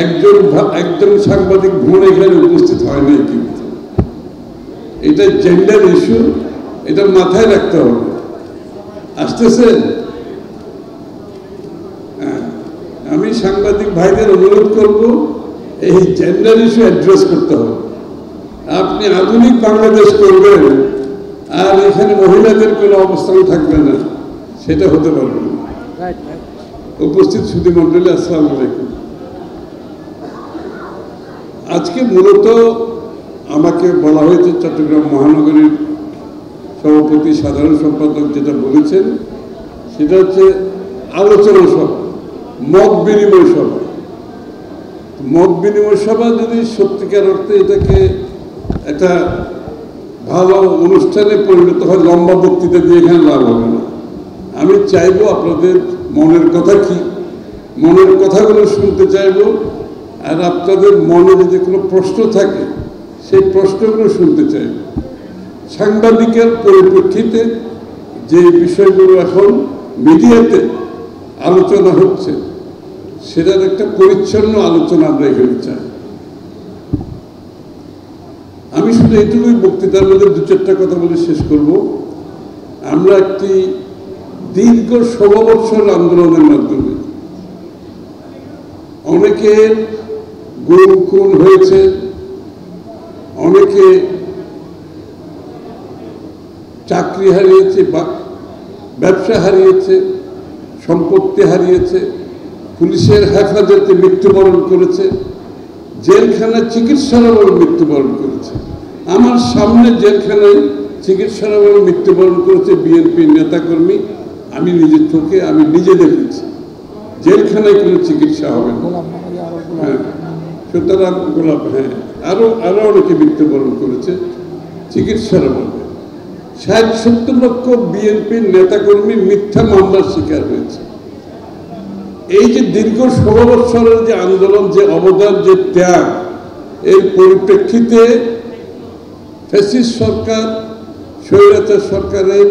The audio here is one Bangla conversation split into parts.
একজন সাংবাদিক ভ্রমণ এখানে উপস্থিত হয় নাই, কিন্তু এটা জেন্ডার ইস্যু, এটা মাথায় রাখতে হবে। আসতেছে, আমি সাংবাদিক ভাইদের অনুরোধ করব এই জেন্ডার ইস্যু অ্যাড্রেস করতে হবে। আপনি আধুনিক বাংলাদেশ করবেন আর এখানে মহিলাদের কোনো অবস্থান থাকবে না, সেটা হতে পারবে না। উপস্থিত সুধী মণ্ডলী, আসসালামু আলাইকুম। আজকে মূলত আমাকে বলা হয়েছে চট্টগ্রাম মহানগরীর সভাপতি সাধারণ সম্পাদক যেটা বলেছেন সেটা হচ্ছে আলোচনা সভা, মত বিনিময় সভা। মত বিনিময় সভা যদি সত্যিকার অর্থে এটাকে একটা ভালো অনুষ্ঠানে পরিণত হয়, লম্বা বক্তৃতা দিয়ে এখানে লাভ হবে না। আমি চাইবো আপনাদের মনের কথা কি, মনের কথাগুলো শুনতে চাইবো, আর আপনাদের মনে যদি কোনো প্রশ্ন থাকে সেই প্রশ্নগুলো শুনতে চাইব। সাংবাদিকের পরিপ্রেক্ষিতে যে বিষয়গুলো এখন মিডিয়াতে আলোচনা হচ্ছে সেটার একটা পরিচ্ছন্ন আলোচনা আমরা এখানে চাই। আমি শুধু এটুকুই বক্তৃতার মধ্যে দু চারটা কথা বলে শেষ করব। আমরা একটি দীর্ঘ 16 বছর আন্দোলনের মাধ্যমে অনেকের গুম খুন হয়েছে, অনেকে চাকরি হারিয়েছে, ব্যবসা হারিয়েছে, সম্পত্তি হারিয়েছে, পুলিশের হেফাজতে মৃত্যুবরণ করেছে, জেলখানায় চিকিৎসার অভাবে মৃত্যুবরণ করেছে। আমার সামনে জেলখানায় চিকিৎসার অভাবে মৃত্যুবরণ করেছে বিএনপির নেতাকর্মী, আমি নিজের চোখে আমি নিজে দেখেছি। জেলখানায় কোনো চিকিৎসা হবে না। হ্যাঁ, সুতরাং গোলাপ, হ্যাঁ, আরো অনেকে মৃত্যুবরণ করেছে চিকিৎসার অভাবে। 60-70 লক্ষ বিএনপির নেতাকর্মী মিথ্যা মামলার শিকার হয়েছে। এই যে দীর্ঘ 16 বছরের যে আন্দোলন, যে অবদান, যে ত্যাগ, এর পরিপ্রেক্ষিতে ফ্যাসিস্ট সরকার, স্বৈরাচার সরকারের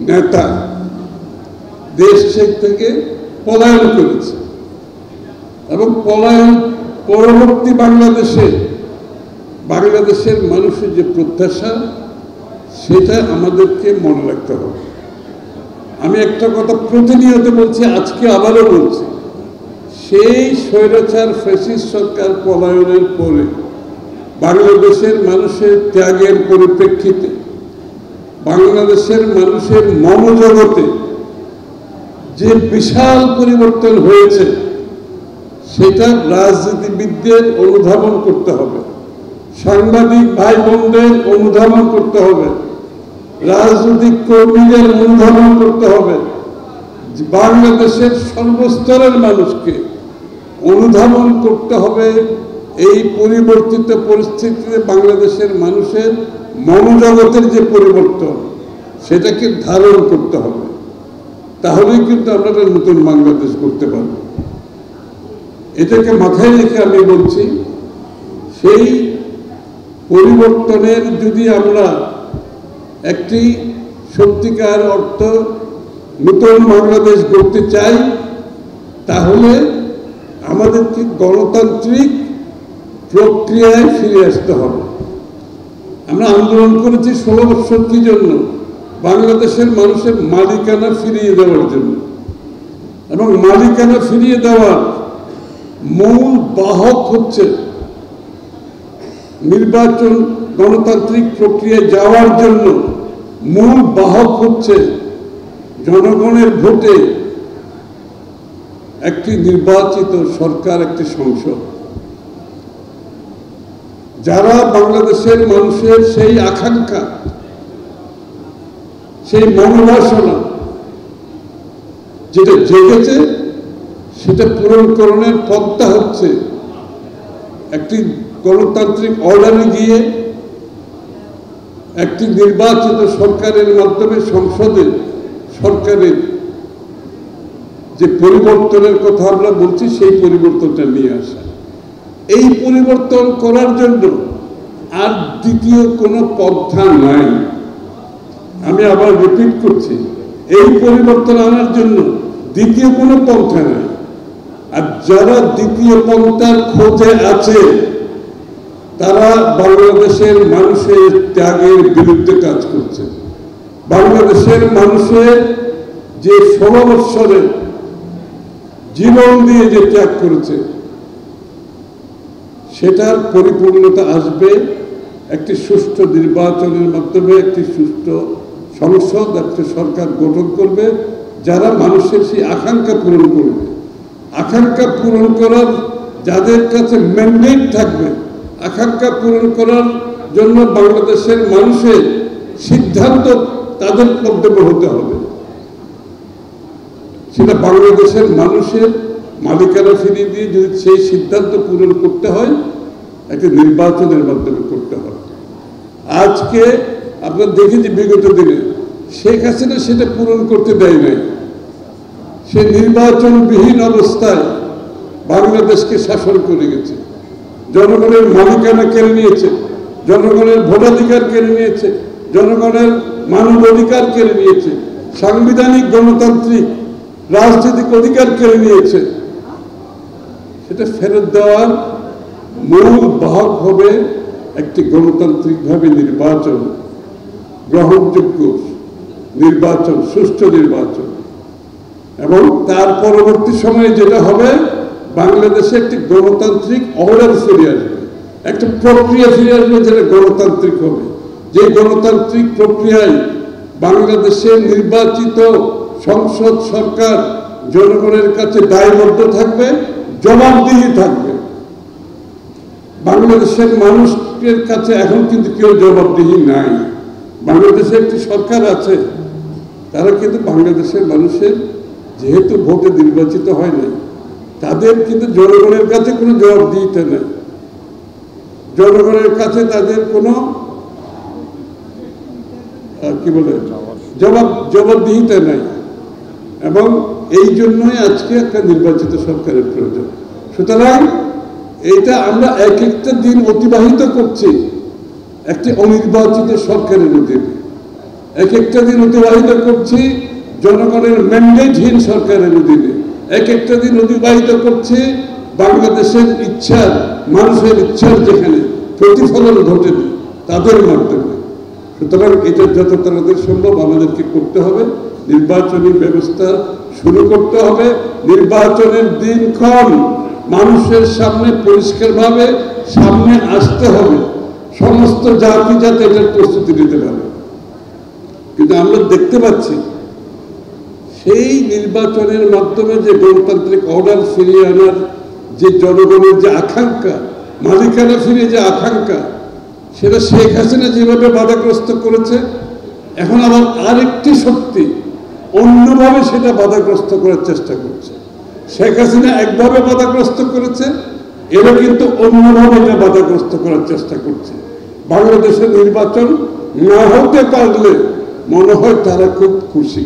নেতা দেশ থেকে পলায়ন করেছে এবং পলায়ন পরবর্তী বাংলাদেশের মানুষের যে প্রত্যাশা সেটা আমাদেরকে মনে রাখতে হবে। আমি একটা কথা প্রতিনিয়ত বলছি, আজকে আবারও বলছি, সেই স্বৈরাচার ফ্যাসিস্ট সরকার পলায়নের পরে বাংলাদেশের মানুষের ত্যাগের পরিপ্রেক্ষিতে বাংলাদেশের মানুষের মনোজগতে যে বিশাল পরিবর্তন হয়েছে সেটা রাজনীতিবিদদের অনুধাবন করতে হবে, সাংবাদিক ভাই বোনদের অনুধাবন করতে হবে, রাজনৈতিক কর্মীদের অনুধাবন করতে হবে, বাংলাদেশের সর্বস্তরের মানুষকে অনুধাবন করতে হবে। এই পরিবর্তিত পরিস্থিতিতে বাংলাদেশের মানুষের মনোজগতের যে পরিবর্তন সেটাকে ধারণ করতে হবে, তাহলেই কিন্তু আমরা নতুন বাংলাদেশ করতে পারব। এটাকে মাথায় রেখে আমি বলছি, সেই পরিবর্তনের যদি আমরা একটি সত্যিকার অর্থ নতুন বাংলাদেশ গড়তে চাই তাহলে আমাদেরকে গণতান্ত্রিক প্রক্রিয়ায় ফিরে আসতে হবে। আমরা আন্দোলন করেছি 16 বছর কি জন্য? বাংলাদেশের মানুষের মালিকানা ফিরিয়ে দেওয়ার জন্য, এবং মালিকানা ফিরিয়ে দেওয়ার মূল বাহক হচ্ছে নির্বাচন, গণতান্ত্রিক প্রক্রিয়ায় যাওয়ার জন্য মূল বাহক হচ্ছে জনগণের ভোটে একটি নির্বাচিত সরকার, একটি সংসদ। যারা বাংলাদেশের মানুষের সেই আকাঙ্ক্ষা, সেই মনোবাসনা যেটা জেগেছে সেটা পূরণকরণের পথটা হচ্ছে একটি গণতান্ত্রিক অর্ডারে গিয়ে একটি নির্বাচিত সরকারের মাধ্যমে সংসদে সরকারের যে পরিবর্তনের কথা আমরা বলছি সেই পরিবর্তনটা নিয়ে আসা। এই পরিবর্তন করার জন্য আর দ্বিতীয় কোনো পন্থা নাই। আমি আবার রিপিট করছি, এই পরিবর্তন আনার জন্য দ্বিতীয় কোনো পন্থা নাই। আর যারা দ্বিতীয় পন্থার খোঁজে আছে তারা বাংলাদেশের মানুষের ত্যাগের বিরুদ্ধে কাজ করছে। বাংলাদেশের মানুষের যে 16 বৎসরে জীবন দিয়ে যে ত্যাগ করেছে সেটার পরিপূর্ণতা আসবে একটি সুষ্ঠু নির্বাচনের মাধ্যমে, একটি সুষ্ঠু সংসদ, একটা সরকার গঠন করবে যারা মানুষের সেই আকাঙ্ক্ষা পূরণ করবে। আকাঙ্ক্ষা পূরণ করার যাদের কাছে ম্যান্ডেট থাকবে, আকাঙ্ক্ষা পূরণ করার জন্য বাংলাদেশের মানুষের সিদ্ধান্ত তাদের মধ্যে হতে হবে। সেটা বাংলাদেশের মানুষের মালিকানা ফিরিয়ে দিয়ে যদি সেই সিদ্ধান্ত পূরণ করতে হয় একটা নির্বাচনের মাধ্যমে করতে হবে। আজকে আপনারা দেখেছি বিগত দিনে শেখ হাসিনা সেটা পূরণ করতে দেয় নাই। সে নির্বাচনবিহীন অবস্থায় বাংলাদেশকে শাসন করে গেছে, জনগণের মালিকানা কেড়ে নিয়েছে, জনগণের ভোটাধিকার কেড়ে নিয়েছে, জনগণের মানবাধিকার কেড়ে নিয়েছে, সাংবিধানিক গণতান্ত্রিক রাজনৈতিক অধিকার কেড়ে নিয়েছে। সেটা ফেরত দেওয়ার মূল বাহক হবে একটি গণতান্ত্রিকভাবে নির্বাচন, গ্রহণযোগ্য নির্বাচন, সুষ্ঠু নির্বাচন। এবং তার পরবর্তী সময়ে যেটা হবে বাংলাদেশে একটি গণতান্ত্রিক অর্ডার ফিরে আসবে, একটা প্রক্রিয়া ফিরে আসবে যেটা গণতান্ত্রিক হবে। যে গণতান্ত্রিক প্রক্রিয়ায় বাংলাদেশের নির্বাচিত সংসদ সরকার জনগণের কাছে দায়বদ্ধ থাকবে, জবাবদিহি থাকবে। বাংলাদেশের মানুষের কাছে এখন কিন্তু কেউ জবাবদিহি নাই। বাংলাদেশে একটি সরকার আছে, তারা কিন্তু বাংলাদেশের মানুষের যেহেতু ভোটে নির্বাচিত হয় নাই, তাদের কিন্তু জনগণের কাছে কোনো জবাবদিহিতা নেই, জনগণের কাছে তাদের কোনো কি বলে জবাবদিহিতা নাই। এবং এই জন্যই আজকে একটা নির্বাচিত সরকারের প্রয়োজন। সুতরাং এইটা আমরা এক একটা দিন অতিবাহিত করছি একটি অনির্বাচিত সরকারের অধীনে, এক একটা দিন অতিবাহিত করছি জনগণের ম্যান্ডেটহীন সরকারের অধীনে, এক একটা দিন অতিবাহিত করছি বাংলাদেশের ইচ্ছার, মানুষের ইচ্ছার যেখানে প্রতিফলন ঘটেনি তাদের মাধ্যমে। সুতরাং এটা যত তাড়াতাড়ি সম্ভব আমাদেরকে করতে হবে, নির্বাচনী ব্যবস্থা শুরু করতে হবে। নির্বাচনের দিনক্ষণ মানুষের সামনে পরিষ্কারভাবে সামনে আসতে হবে, সমস্ত জাতি যাতে এটার প্রস্তুতি নিতে পারে। কিন্তু আমরা দেখতে পাচ্ছি সেই নির্বাচনের মাধ্যমে যে গণতান্ত্রিক অর্ডার ফিরিয়ে আনার যে জনগণের যে আকাঙ্ক্ষা, মালিকানা ফিরে যে আকাঙ্ক্ষা, সেটা শেখ হাসিনা যেভাবে বাধাগ্রস্ত করেছে, এখন আবার আরেকটি শক্তি অন্যভাবে সেটা বাধাগ্রস্ত করার চেষ্টা করছে। শেখ হাসিনা একভাবে বাধাগ্রস্ত করেছে, এরা কিন্তু অন্যভাবে এটা বাধাগ্রস্ত করার চেষ্টা করছে। বাংলাদেশের নির্বাচন না হতে পারলে মনে হয় তারা খুব খুশি।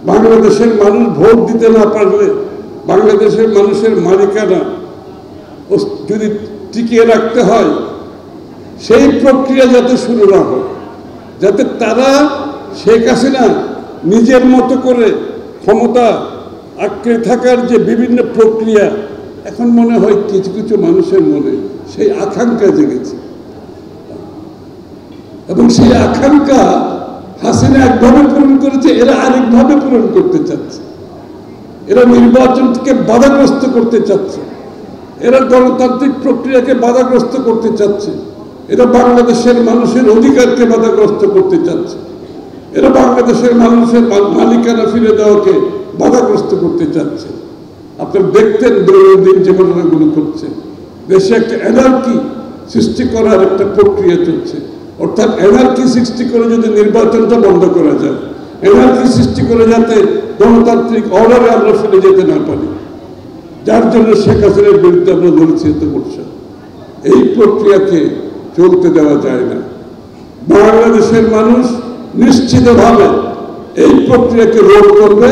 বাংলাদেশের মানুষ ভোট দিতে না পারলে বাংলাদেশের মানুষের মালিকানা যদি টিকিয়ে রাখতে হয়, সেই প্রক্রিয়া যাতে শুরু না হয়, যাতে তারা শেখ হাসিনা নিজের মতো করে ক্ষমতা আঁকড়ে থাকার যে বিভিন্ন প্রক্রিয়া, এখন মনে হয় কিছু কিছু মানুষের মনে সেই আকাঙ্ক্ষা জেগেছে। এবং সেই আকাঙ্ক্ষা হাসিনা একভাবে পূরণ করেছে, এরা আরেকভাবে পূরণ করতে চাচ্ছে। এরা নির্বাচনকে বাধাগ্রস্ত করতে চাচ্ছে, এরা গণতান্ত্রিক প্রক্রিয়াকে বাধাগ্রস্ত করতে চাচ্ছে, এরা বাংলাদেশের মানুষের অধিকারকে বাধাগ্রস্ত করতে চাচ্ছে, এরা বাংলাদেশের মানুষের মালিকানা ফিরে দেওয়াকে বাধাগ্রস্ত করতে চাচ্ছে। আপনারা দেখতেন দৈনন্দিন যে ঘটনাগুলো করছে, দেশে একটা এনার্কি সৃষ্টি করার একটা প্রক্রিয়া চলছে। অর্থাৎ এনার্কি সৃষ্টি করে যদি নির্বাচনটা বন্ধ করা যায়, এনার্কি সৃষ্টি করে যাতে গণতান্ত্রিক অর্ডারে আমরা ফিরে যেতে না পারি, যার জন্য শেখ হাসিনার বিরুদ্ধে আমরা বলেছি এত বলছি। এই প্রক্রিয়াকে চলতে দেওয়া যায় না। বাংলাদেশের মানুষ নিশ্চিতভাবে এই প্রক্রিয়াকে রোধ করবে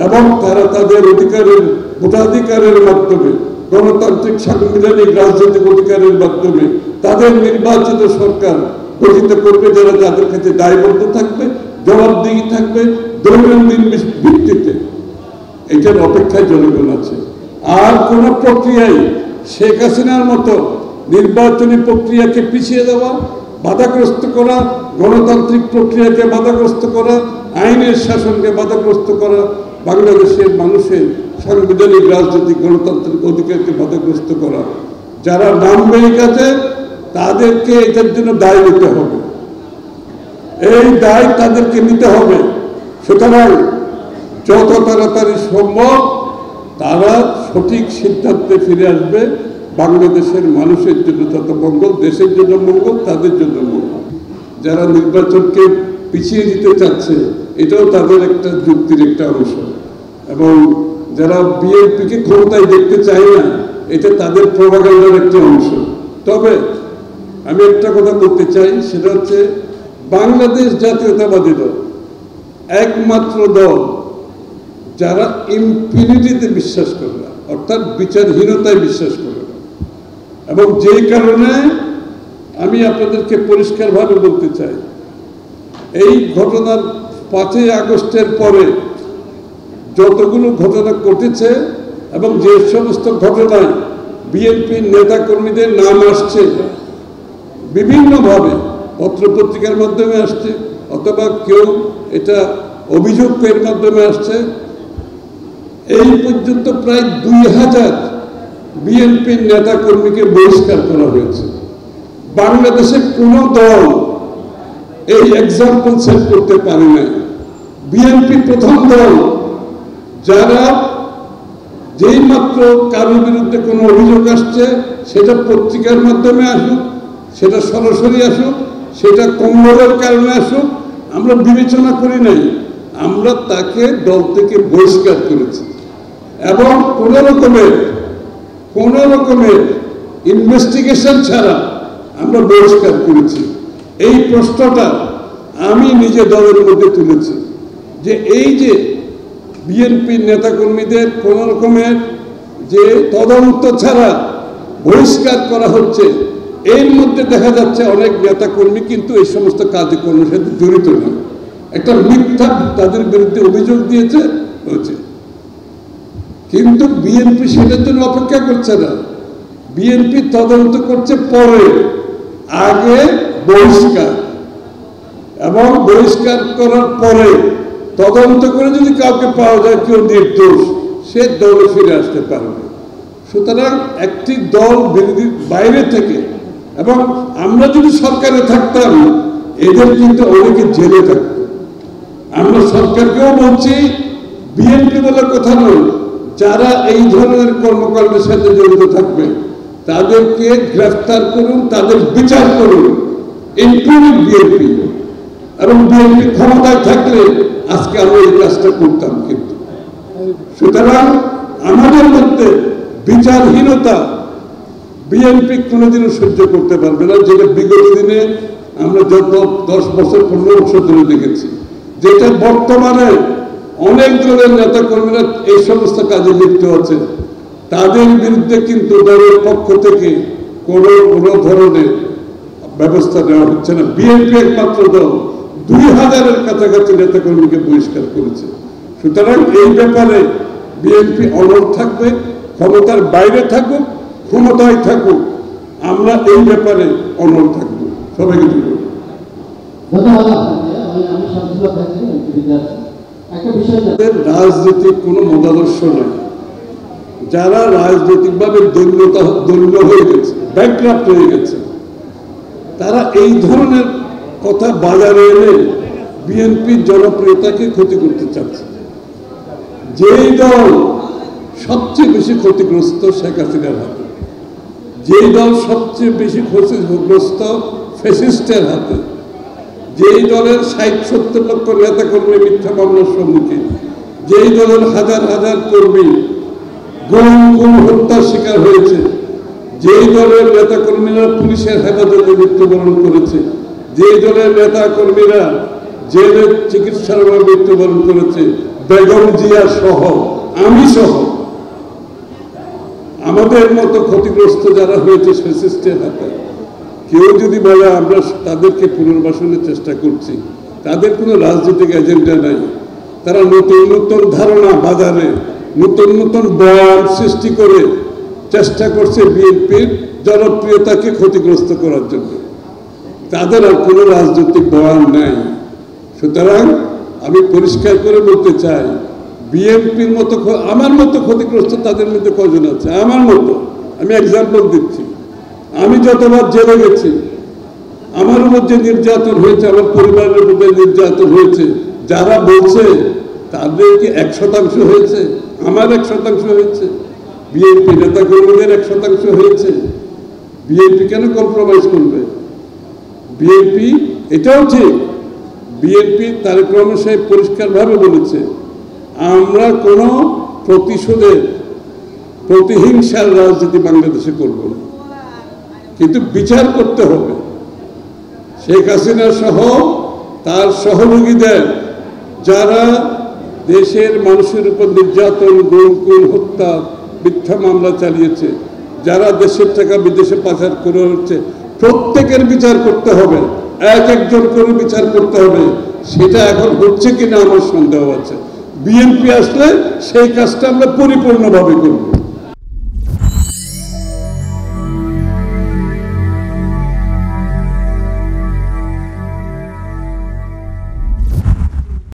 এবং তারা তাদের অধিকারের, ভোটাধিকারের মাধ্যমে, গণতান্ত্রিক সাংবিধানিক রাজনৈতিক অধিকারের মাধ্যমে তাদের নির্বাচিত সরকার গঠিত করবে, যারা যাদের কাছে দায়বদ্ধ থাকবে, জবাবদিহি থাকবে দৈনন্দিন ভিত্তিতে। এটার অপেক্ষায় জনগণ আছে। আর কোন প্রক্রিয়ায় শেখ হাসিনার মতো নির্বাচনী প্রক্রিয়াকে পিছিয়ে দেওয়া, বাধাগ্রস্ত করা, গণতান্ত্রিক প্রক্রিয়াকে বাধাগ্রস্ত করা, আইনের শাসনকে বাধাগ্রস্ত করা, বাংলাদেশের মানুষের সাংবিধানিক রাজনৈতিক গণতান্ত্রিক অধিকারকে বাধাগ্রস্ত করা, যারা নামবে এই কাজে তাদেরকে এটার জন্য দায় নিতে হবে। এই দায় তাদেরকে নিতে হবে। সুতরাং যত তাড়াতাড়ি সম্ভব তারা সঠিক সিদ্ধান্তে ফিরে আসবে। বাংলাদেশের মানুষের জন্য যত মঙ্গল, দেশের জন্য মঙ্গল, তাদের জন্য মঙ্গল। যারা নির্বাচনকে পিছিয়ে দিতে চাচ্ছে এটাও তাদের একটা যুক্তির একটা অংশ, এবং যারা বিএনপিকে ক্ষমতায় দেখতে চায় না এটা তাদের প্রভাগান্ডার একটি অংশ। তবে আমি একটা কথা বলতে চাই, সেটা হচ্ছে বাংলাদেশ জাতীয়তাবাদী দল একমাত্র দল যারা ইম্পিউনিটিতে বিশ্বাস করে না, অর্থাৎ বিচারহীনতায় বিশ্বাস করে না। এবং যেই কারণে আমি আপনাদেরকে পরিষ্কারভাবে বলতে চাই, এই ঘটনার 5ই আগস্টের পরে যতগুলো ঘটনা ঘটেছে এবং যে সমস্ত ঘটনায় বিএনপির নেতাকর্মীদের নাম আসছে বিভিন্নভাবে, পত্রপত্রিকার মাধ্যমে আসছে অথবা কেউ এটা অভিযোগের মাধ্যমে আসছে, এই পর্যন্ত প্রায় 2000 বিএনপির নেতাকর্মীকে বহিষ্কার করা হয়েছে। বাংলাদেশে কোনো দল এই এক্সাম্পল সেট করতে পারে না। বিএনপি প্রথম দল যারা যেই মাত্র কারোর বিরুদ্ধে কোনো অভিযোগ আসছে, সেটা পত্রিকার মাধ্যমে আসুক, সেটা সরাসরি আসুক, সেটা কম্বলের কারণে আসুক, আমরা বিবেচনা করি নাই, আমরা তাকে দল থেকে বহিষ্কার করেছি এবং কোনো রকমের ইনভেস্টিগেশন ছাড়া আমরা বহিষ্কার করেছি। এই প্রশ্নটা আমি নিজে দলের মধ্যে তুলেছি যে এই যে বিএনপির নেতাকর্মীদের কোন রকমের যে তদন্ত ছাড়া বহিষ্কার করা হচ্ছে, এর মধ্যে দেখা যাচ্ছে অনেক নেতাকর্মী কিন্তু এই সমস্ত কাজকর্মের সাথে জড়িত না, একটা মিথ্যা তাদের বিরুদ্ধে অভিযোগ দিয়েছে হয়েছে। কিন্তু বিএনপি সেটার জন্য অপেক্ষা করছে না, বিএনপি তদন্ত করছে পরে, আগে বহিষ্কার, এবং বহিষ্কার করার পরে তদন্ত করে যদি কাউকে পাওয়া যায় কেউ নির্দোষ, সে দলে ফিরে আসতে পারবে। সুতরাং একটি দল বিরোধীর বাইরে থেকে, এবং আমরা যদি সরকারে থাকতাম এদের কিন্তু অনেকে জেলে থাকত। আমরা সরকারকেও বলছি, বিএনপি বলে কথা নয়, যারা এই ধরনের কর্মকাণ্ডের সাথে জড়িত থাকবে তাদেরকে গ্রেফতার করুন, তাদের বিচার করুন, ইনক্লুডিং বিএনপি। এবং বিএনপি ক্ষমতায় থাকলে আজকে আমরা এই কাজটা করতাম। কিন্তু সুতরাং আমাদের মধ্যে বিচারহীনতা বিএনপি কোনোদিনও সহ্য করতে পারবে না, যেটা বিগত দিনে আমরা যত 10 বছর 15 বছর ধরে দেখেছি, যেটা বর্তমানে অনেক দলের নেতাকর্মীরা এই সমস্ত কাজে লিপ্ত আছে, তাদের বিরুদ্ধে কিন্তু দলের পক্ষ থেকে কোনো ধরনের ব্যবস্থা নেওয়া হচ্ছে না। বিএনপি একমাত্র দল 2000-এর কাছাকাছি নেতাকর্মীকে বহিষ্কার করেছে। সুতরাং এই ব্যাপারে বিএনপি অনড় থাকবে, ক্ষমতার বাইরে থাকুক, ক্ষমতায় থাকুক, আমরা এই ব্যাপারে অনড় থাকবো। সবাইকে রাজনৈতিক কোনো মতাদর্শ নাই, যারা রাজনৈতিকভাবে দলীয় হয়ে গেছে, ব্যাংকরাপ্ট হয়ে গেছে, তারা এই ধরনের কথা বাজারে এনে বিএনপির জনপ্রিয়তাকে ক্ষতি করতে চাচ্ছে। যেই দল সবচেয়ে বেশি ক্ষতিগ্রস্ত শেখ হাসিনার হাতে, যেই দল সবচেয়ে বেশি ক্ষতিগ্রস্ত ফ্যাসিস্টের হাতে, যেই দলের 60-70 লক্ষ নেতাকর্মী মিথ্যা মামলার সম্মুখীন, যেই দলের হাজার হাজার কর্মী গুম হত্যার শিকার হয়েছে, যেই দলের নেতাকর্মীরা পুলিশের হেফাজতে মৃত্যুবরণ করেছে, যেই দলের নেতাকর্মীরা জেলের চিকিৎসার অভাবে মৃত্যুবরণ করেছে, বেগম জিয়া সহ, আমি সহ, আমাদের মতো ক্ষতিগ্রস্ত যারা হয়েছে ফ্যাসিস্টের হাতে, কেউ যদি বলে আমরা তাদেরকে পুনর্বাসনের চেষ্টা করছি, তাদের কোনো রাজনৈতিক এজেন্ডা নাই। তারা নতুন নতুন ধারণা বাজারে নতুন নতুন বয়ান সৃষ্টি করে চেষ্টা করছে বিএনপির জনপ্রিয়তাকে ক্ষতিগ্রস্ত করার জন্য। তাদের আর কোনো রাজনৈতিক বয়ান নাই। সুতরাং আমি পরিষ্কার করে বলতে চাই, বিএনপির মতো আমার মতো ক্ষতিগ্রস্ত তাদের মধ্যে কজন আছে? আমার মতো। আমি এক্সাম্পল দিচ্ছি, আমি যতবার জেলে গেছি, আমার উপর যে নির্যাতন হয়েছে, আমার পরিবারের উপরে নির্যাতন হয়েছে, যারা বলছে তাদের কি 1% হয়েছে? আমার 1% হয়েছে? বিএনপি নেতা কর্মীদের 1% হয়েছে? বিএনপি কেন কম্প্রোমাইজ করবে? বিএনপি, এটাও ঠিক, বিএনপি তারেক রহমান সাহেব পরিষ্কারভাবে বলেছে আমরা কোনো প্রতিশোধের, প্রতিহিংসার রাজনীতি বাংলাদেশে করব না, কিন্তু বিচার করতে হবে। শেখ হাসিনা সহ তার সহযোগীদের যারা দেশের মানুষের উপর নির্যাতন, গুম, হত্যা, মিথ্যা মামলা চালিয়েছে, যারা দেশের টাকা বিদেশে পাচার করে হচ্ছে, প্রত্যেকের বিচার করতে হবে, এক একজন করে বিচার করতে হবে। সেটা এখন হচ্ছে কিনা আমার সন্দেহ আছে। বিএনপি আসলে সেই কাজটা আমরা পরিপূর্ণভাবে করব।